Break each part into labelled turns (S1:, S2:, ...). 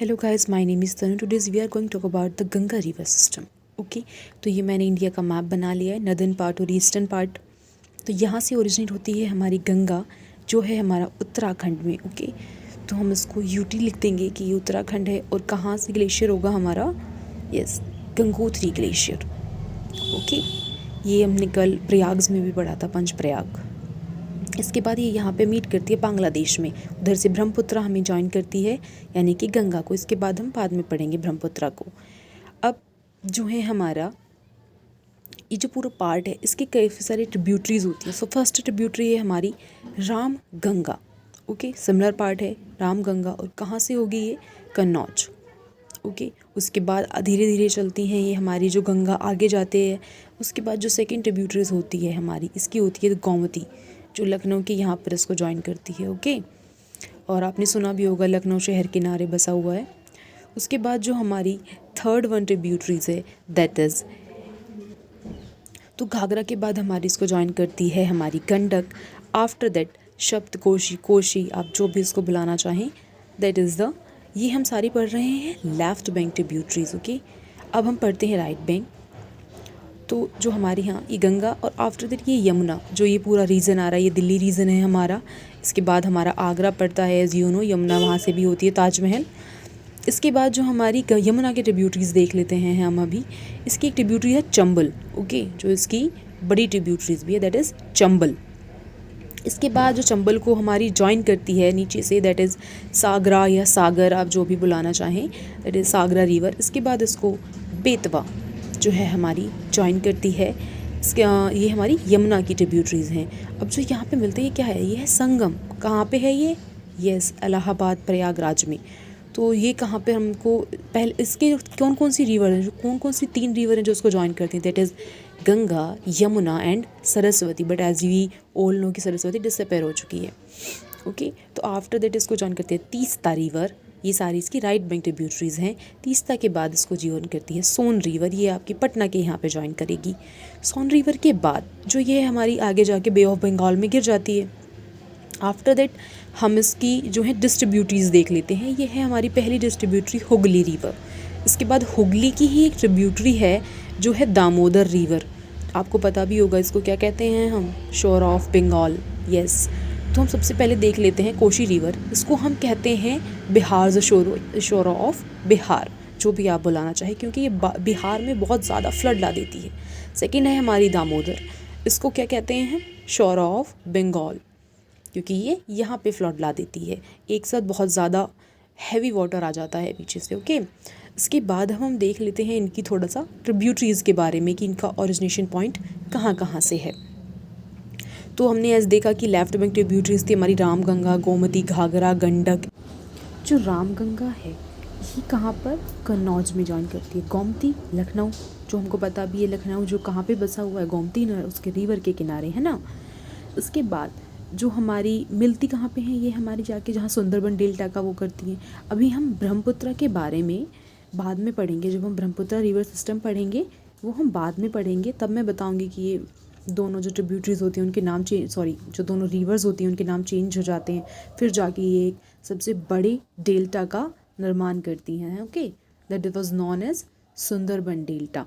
S1: Hello guys, my name is Tanu. Today's we are going to talk about the Ganga river system. Okay, तो ये मैंने India का map बना लिया है, नदर्न पार्ट और ईस्टर्न पार्ट। तो यहाँ से ओरिजिनेट होती है हमारी गंगा, जो है हमारा उत्तराखंड में। ओके, तो हम इसको यूटी लिख देंगे कि ये उत्तराखंड है। और कहाँ से ग्लेशियर होगा हमारा? Yes, Gangotri glacier. ओके, ये हमने कल प्रयाग में भी पढ़ा था, पंच प्रयाग। इसके बाद ये यहाँ पे मीट करती है बांग्लादेश में। उधर से ब्रह्मपुत्रा हमें ज्वाइन करती है, यानी कि गंगा को। इसके बाद हम बाद में पढ़ेंगे ब्रह्मपुत्रा को। अब जो है हमारा ये जो पूरा पार्ट है, इसके कई सारे ट्रिब्यूटरीज होती हैं। सो फर्स्ट ट्रिब्यूटरी है हमारी Ram Ganga. Okay, similar part है राम गंगा। और कहाँ से होगी ये? कन्नौज। ओके, उसके बाद धीरे धीरे चलती हैं ये हमारी जो गंगा, आगे जाते हैं। उसके बाद जो सेकंड ट्रिब्यूटरीज होती है हमारी, इसकी होती है गोमती, जो लखनऊ के यहाँ पर इसको ज्वाइन करती है। ओके, और आपने सुना भी होगा लखनऊ शहर किनारे बसा हुआ है। उसके बाद जो हमारी थर्ड वन ट्रिब्यूटरीज है, दैट इज़, तो घाघरा के बाद हमारी इसको ज्वाइन करती है हमारी गंडक। आफ्टर दैट शब्द कोशी, कोशी, आप जो भी इसको बुलाना चाहें, दैट इज़ द, ये हम सारी पढ़ रहे हैं लेफ्ट बैंक ट्रिब्यूटरीज। ओके, अब हम पढ़ते हैं राइट बैंक। तो जो हमारी यहाँ ये गंगा, और आफ्टर दैट ये यमुना, जो ये पूरा रीजन आ रहा है, ये दिल्ली रीजन है हमारा। इसके बाद हमारा आगरा पड़ता है, एज यू नो, यमुना वहाँ से भी होती है ताजमहल। इसके बाद जो हमारी यमुना के ट्रिब्यूटरीज देख लेते हैं हम अभी। इसकी एक ट्रिब्यूटरी है चंबल। ओके, जो इसकी बड़ी ट्रिब्यूटरीज भी है, दैट इज़ चंबल। इसके बाद जो चंबल को हमारी ज्वाइन करती है नीचे से, दैट इज़ सागरा या सागर, आप जो भी बुलाना चाहें, दैट इज़ सागरा रिवर। इसके बाद इसको बेतवा जो है हमारी ज्वाइन करती है। इसके ये हमारी यमुना की ट्रिब्यूटरीज हैं। अब जो यहाँ पे मिलते हैं, ये क्या है? ये है संगम। कहाँ पे है ये? यस, इलाहाबाद प्रयागराज में। तो ये कहाँ पे हमको पहले, इसके कौन कौन सी रिवर हैं, जो कौन कौन सी 3 रिवर हैं जो उसको ज्वाइन करती हैं, that is Ganga, Yamuna and Saraswati. But as we all know कि सरस्वती डिसअपेयर हो चुकी है। ओके, तो आफ्टर दैट इसको ज्वाइन करती है तीस्ता रिवर। ये सारी इसकी राइट बैंक ट्रिब्यूटरीज हैं। तीस्ता के बाद इसको ज्वाइन करती है सोन रिवर, ये आपकी पटना के यहाँ पे ज्वाइन करेगी। सोन रिवर के बाद जो ये हमारी आगे जाके बे ऑफ बंगाल में गिर जाती है। आफ्टर दैट हम इसकी जो है डिस्ट्रीब्यूटरीज देख लेते हैं। ये है हमारी पहली डिस्ट्रीब्यूटरी हुगली रिवर। इसके बाद हुगली की ही एक ट्रिब्यूटरी है जो है दामोदर रिवर। आपको पता भी होगा इसको क्या कहते हैं हम? शोर ऑफ बंगाल। यस, तो हम सबसे पहले देख लेते हैं कोशी रिवर। इसको हम कहते हैं बिहार शोर ऑफ बिहार, जो भी आप बुलाना चाहें, क्योंकि ये बिहार में बहुत ज़्यादा फ्लड ला देती है। सेकेंड है हमारी दामोदर। इसको क्या कहते हैं? शोर ऑफ बंगाल, क्योंकि ये यहाँ पे फ्लड ला देती है। एक साथ बहुत ज़्यादा हैवी वाटर आ जाता है पीछे से। ओके, इसके बाद हम देख लेते हैं इनकी थोड़ा सा ट्रिब्यूटरीज़ के बारे में कि इनका ओरिजिनेशन पॉइंट कहाँ कहाँ से है। तो हमने ऐसे देखा कि लेफ्ट बैंक ट्रिब्यूटरीज थी हमारी रामगंगा, गोमती, घाघरा, गंडक। जो रामगंगा है ये कहाँ पर? कन्नौज में ज्वाइन करती है। गोमती लखनऊ, जो हमको पता भी है लखनऊ जो कहाँ पे बसा हुआ है, गोमती न, उसके रिवर के किनारे, है ना। उसके बाद जो हमारी मिलती कहाँ पे हैं, ये हमारी जाके जहाँ सुंदरबन डेल्टा का वो करती हैं। अभी हम ब्रह्मपुत्रा के बारे में बाद में पढ़ेंगे, जब हम ब्रह्मपुत्रा रिवर सिस्टम पढ़ेंगे वो हम बाद में पढ़ेंगे, तब मैं बताऊँगी कि ये दोनों जो ट्रिब्यूटरीज होती हैं उनके नाम जो दोनों रिवर्स होती हैं उनके नाम चेंज हो जाते हैं, फिर जाके ये एक सबसे बड़े डेल्टा का निर्माण करती हैं। Okay, that it was known as Sundarban delta.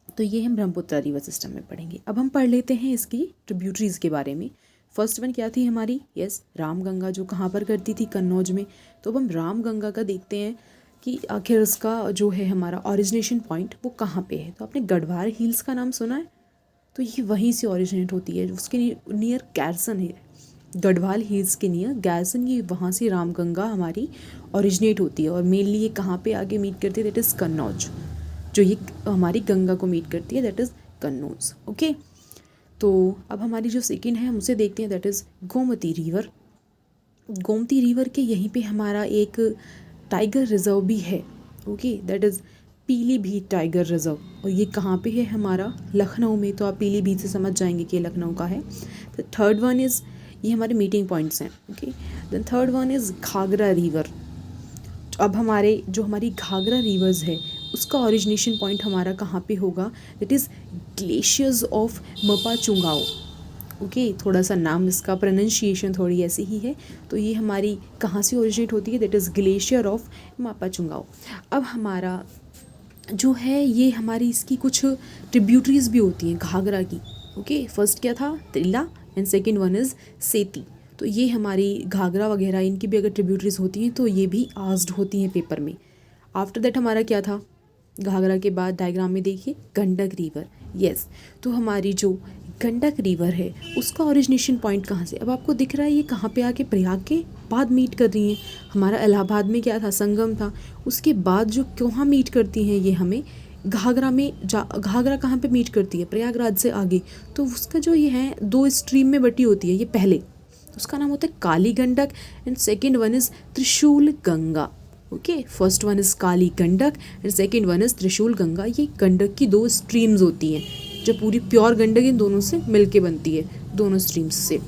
S1: तो ये हम ब्रह्मपुत्रा रिवर सिस्टम में पढ़ेंगे। अब हम पढ़ लेते हैं इसकी ट्रिब्यूटरीज के बारे में। फर्स्ट वन क्या थी हमारी? यस, रामगंगा, जो कहाँ पर करती थी? कन्नौज में। तो अब हम रामगंगा का देखते हैं कि आखिर उसका जो है हमारा ओरिजिनेशन पॉइंट वो कहाँ पे है। तो आपने गढ़वाल हिल्स का नाम सुना है? तो ये वहीं से ओरिजिनेट होती है, उसके नियर गैरसन है। गढ़वाल हिल्स के नियर गैरसन, ये वहाँ से रामगंगा हमारी ओरिजिनेट होती है। और मेनली ये कहाँ पे आगे मीट करती है? That is Kannauj. जो ये हमारी गंगा को मीट करती है, दैट इज़ कन्नौज। ओके, तो अब हमारी जो सेकेंड है हम उसे देखते हैं, that is Gomti river. Gomti river के यहीं पे हमारा एक टाइगर रिजर्व भी है। Okay, that is Pilibhit tiger reserve. और ये कहाँ पे है हमारा? लखनऊ में। तो आप पीलीभीत से समझ जाएंगे कि लखनऊ का है। तो थर्ड वन इज़, ये हमारे मीटिंग पॉइंट्स हैं। Okay, then third one is Ghaghara river. अब हमारी घाघरा रिवर्स है उसका ओरिजिनेशन पॉइंट हमारा कहाँ पे होगा? दैट इज़ ग्लेशियर्स ऑफ मपाचुंगाओ। ओके, थोड़ा सा नाम इसका प्रोनाउंसिएशन थोड़ी ऐसी ही है। तो ये हमारी कहाँ से ओरिजिनेट होती है, दैट इज़ ग्लेशियर ऑफ मापाचुंगाओ। अब हमारा जो है ये हमारी इसकी कुछ ट्रिब्यूटरीज भी होती हैं घाघरा की। ओके, फर्स्ट क्या था, त्रिला, एंड सेकेंड वन इज़ सेती। तो ये हमारी घाघरा वगैरह इनकी भी अगर ट्रिब्यूटरीज होती हैं तो ये भी आस्क्ड होती हैं पेपर में। आफ्टर दैट हमारा क्या था, घाघरा के बाद डायग्राम में देखिए गंडक रिवर। यस, तो हमारी जो गंडक रिवर है उसका ओरिजिनेशन पॉइंट कहाँ से, अब आपको दिख रहा है ये कहाँ पे आके प्रयाग के बाद मीट कर रही हैं। हमारा इलाहाबाद में क्या था, संगम था, उसके बाद जो कहाँ मीट करती हैं ये हमें घाघरा में घाघरा कहाँ पे मीट करती है, प्रयागराज से आगे। तो उसका जो ये है दो स्ट्रीम में बटी होती है, ये पहले उसका नाम होता है Kali Gandak and second one is Trishul Ganga. Okay, first one is Kali Gandak and second one is Trishul Ganga. ये गंडक की दो स्ट्रीम्स होती हैं, जो पूरी प्योर गंडक इन दोनों से मिलके बनती है, दोनों स्ट्रीम्स से।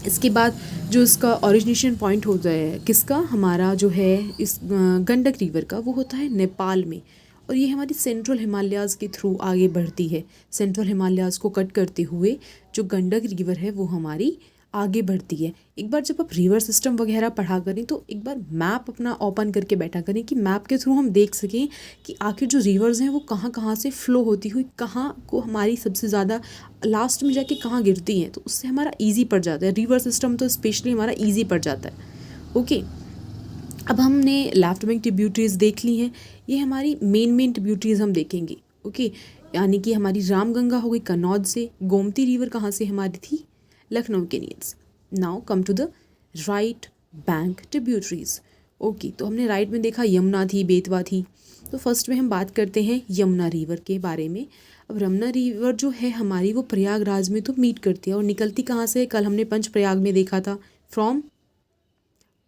S1: इसके बाद जो इसका ओरिजिनेशन पॉइंट होता है किसका, हमारा जो है इस गंडक रिवर का, वो होता है नेपाल में। और ये हमारी सेंट्रल हिमालयाज़ के थ्रू आगे बढ़ती है, सेंट्रल हिमालयाज़ को कट करते हुए जो गंडक रिवर है वो हमारी आगे बढ़ती है। एक बार जब आप रिवर सिस्टम वगैरह पढ़ा करें तो एक बार मैप अपना ओपन करके बैठा करें कि मैप के थ्रू हम देख सकें कि आखिर जो रिवर्स हैं वो कहाँ कहाँ से फ्लो होती हुई कहाँ को हमारी सबसे ज़्यादा लास्ट में जाके कहाँ गिरती हैं, तो उससे हमारा ईजी पड़ जाता है। रिवर सिस्टम तो स्पेशली हमारा ईजी पड़ जाता है। ओके, अब हमने लेफ्ट बैंक ट्रिब्यूटरीज देख ली हैं, ये हमारी मेन ट्रिब्यूटरीज हम देखेंगे। ओके, यानी कि हमारी रामगंगा हो गई कन्नौज से, गोमती रिवर कहाँ से हमारी थी, लखनऊ के needs. Now come to the right bank tributaries. Okay, तो हमने राइट में देखा यमुना थी, बेतवा थी। तो फर्स्ट में हम बात करते हैं यमुना रिवर के बारे में। अब यमुना रिवर जो है हमारी वो प्रयागराज में तो मीट करती है और निकलती कहाँ से, कल हमने पंच प्रयाग में देखा था, फ्रॉम,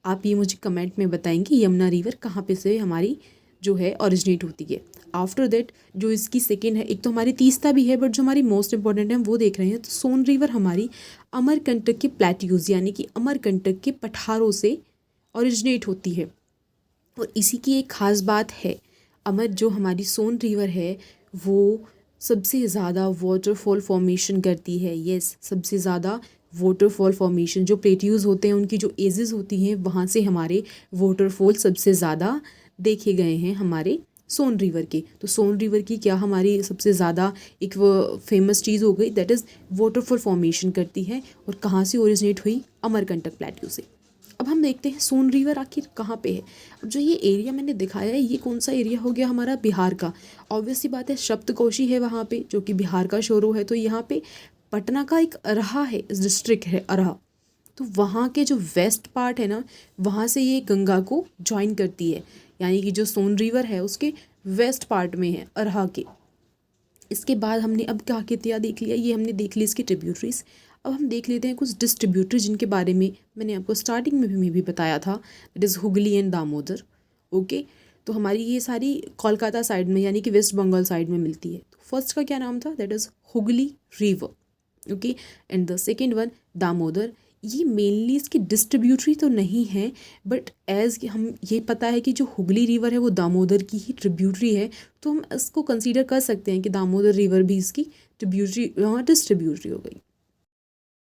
S1: आप ये मुझे कमेंट में बताएंगे यमुना रिवर कहाँ पे से हमारी जो है ओरिजिनेट होती है। आफ्टर दैट जो इसकी सेकेंड है, एक तो हमारी तीस्ता भी है बट जो हमारी मोस्ट इंपॉर्टेंट है हम वो देख रहे हैं। तो सोन रिवर हमारी अमरकंटक के प्लेट्यूज यानी कि अमरकंटक के पठारों से ओरिजिनेट होती है। और इसी की एक ख़ास बात है, जो हमारी सोन रिवर है वो सबसे ज़्यादा वाटरफॉल फॉर्मेशन करती है। यस, सबसे ज़्यादा वाटरफॉल फॉर्मेशन, जो प्लेट्यूज होते हैं उनकी जो एजेस होती हैं वहाँ से हमारे वाटरफॉल सबसे ज़्यादा देखे गए हैं हमारे सोन रिवर के। तो सोन रिवर की क्या हमारी सबसे ज़्यादा एक वो फेमस चीज़ हो गई, दैट इज़ वाटरफॉल फॉर्मेशन करती है। और कहाँ से ओरिजिनेट हुई, अमरकंटक प्लेट्यू से। अब हम देखते हैं सोन रिवर आखिर कहाँ पे है। अब जो ये एरिया मैंने दिखाया है ये कौन सा एरिया हो गया, हमारा बिहार का। ऑब्वियस सी बात है, सप्तकोशी है वहाँ पे जो कि बिहार का शोरो है। तो यहाँ पे पटना का एक अरहा है, डिस्ट्रिक्ट है अरहा। तो वहाँ के जो वेस्ट पार्ट है ना, वहाँ से ये गंगा को ज्वाइन करती है, यानी कि जो सोन रिवर है उसके वेस्ट पार्ट में है अरहा के। इसके बाद हमने अब क्या किया देख लिया, ये हमने देख ली इसकी ट्रिब्यूटरीज। अब हम देख लेते हैं कुछ डिस्ट्रीब्यूटरी जिनके बारे में मैंने आपको स्टार्टिंग में भी बताया था, that is Hooghly and Damodar. Okay, तो हमारी ये सारी कोलकाता साइड में यानी कि वेस्ट बंगाल साइड में मिलती है। तो फर्स्ट का क्या नाम था, that is Hooghly river. Okay, and the second one Damodar. ये मेनली इसकी डिस्ट्रीब्यूटरी तो नहीं है बट एज हम ये पता है कि जो हुगली रिवर है वो दामोदर की ही ट्रिब्यूटरी है, तो हम इसको कंसीडर कर सकते हैं कि दामोदर रिवर भी इसकी ट्रिब्यूटरी डिस्ट्रीब्यूटरी हो गई।